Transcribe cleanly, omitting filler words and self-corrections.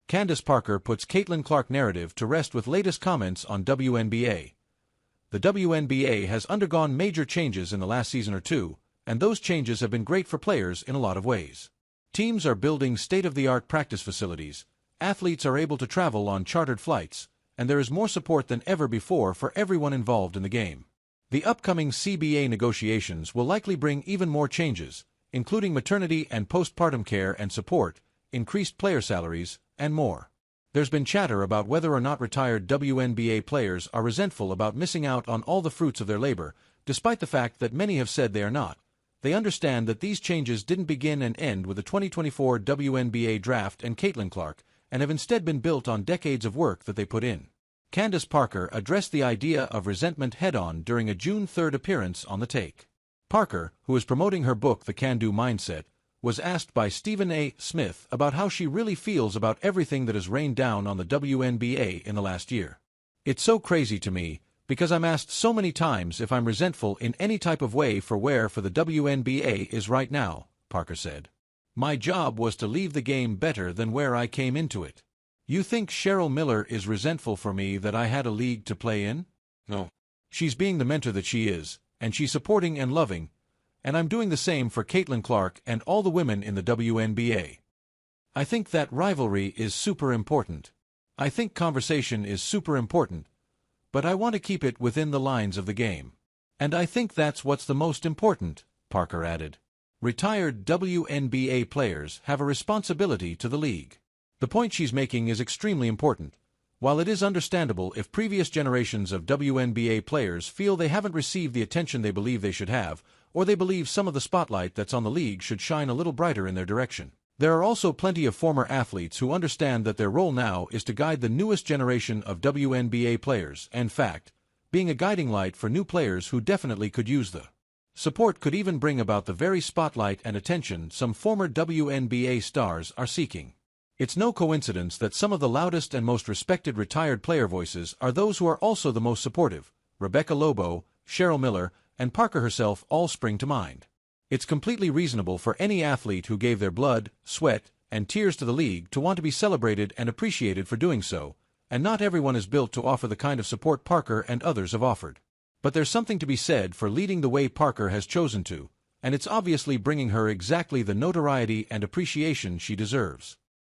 Candace Parker puts Caitlin Clark narrative to rest with latest comments on WNBA. The WNBA has undergone major changes in the last season or two, and those changes have been great for players in a lot of ways. Teams are building state-of-the-art practice facilities, athletes are able to travel on chartered flights, and there is more support than ever before for everyone involved in the game. The upcoming CBA negotiations will likely bring even more changes, including maternity and postpartum care and support, increased player salaries, and more. There's been chatter about whether or not retired WNBA players are resentful about missing out on all the fruits of their labor, despite the fact that many have said they are not. They understand that these changes didn't begin and end with the 2024 WNBA draft and Caitlin Clark, and have instead been built on decades of work that they put in. Candace Parker addressed the idea of resentment head-on during a June 3 appearance on The Take. Parker, who is promoting her book The Can-Do Mindset, was asked by Stephen A. Smith about how she really feels about everything that has rained down on the WNBA in the last year. "It's so crazy to me, because I'm asked so many times if I'm resentful in any type of way for where the WNBA is right now," Parker said. "My job was to leave the game better than where I came into it. You think Cheryl Miller is resentful for me that I had a league to play in? No. She's being the mentor that she is, and she's supporting and loving, and I'm doing the same for Caitlin Clark and all the women in the WNBA. I think that rivalry is super important. I think conversation is super important, but I want to keep it within the lines of the game. And I think that's what's the most important," Parker added. Retired WNBA players have a responsibility to the league. The point she's making is extremely important. While it is understandable if previous generations of WNBA players feel they haven't received the attention they believe they should have, or they believe some of the spotlight that's on the league should shine a little brighter in their direction, there are also plenty of former athletes who understand that their role now is to guide the newest generation of WNBA players, and in fact, being a guiding light for new players who definitely could use the support could even bring about the very spotlight and attention some former WNBA stars are seeking. It's no coincidence that some of the loudest and most respected retired player voices are those who are also the most supportive. Rebecca Lobo, Cheryl Miller, and Parker herself all spring to mind. It's completely reasonable for any athlete who gave their blood, sweat, and tears to the league to want to be celebrated and appreciated for doing so, and not everyone is built to offer the kind of support Parker and others have offered. But there's something to be said for leading the way Parker has chosen to, and it's obviously bringing her exactly the notoriety and appreciation she deserves.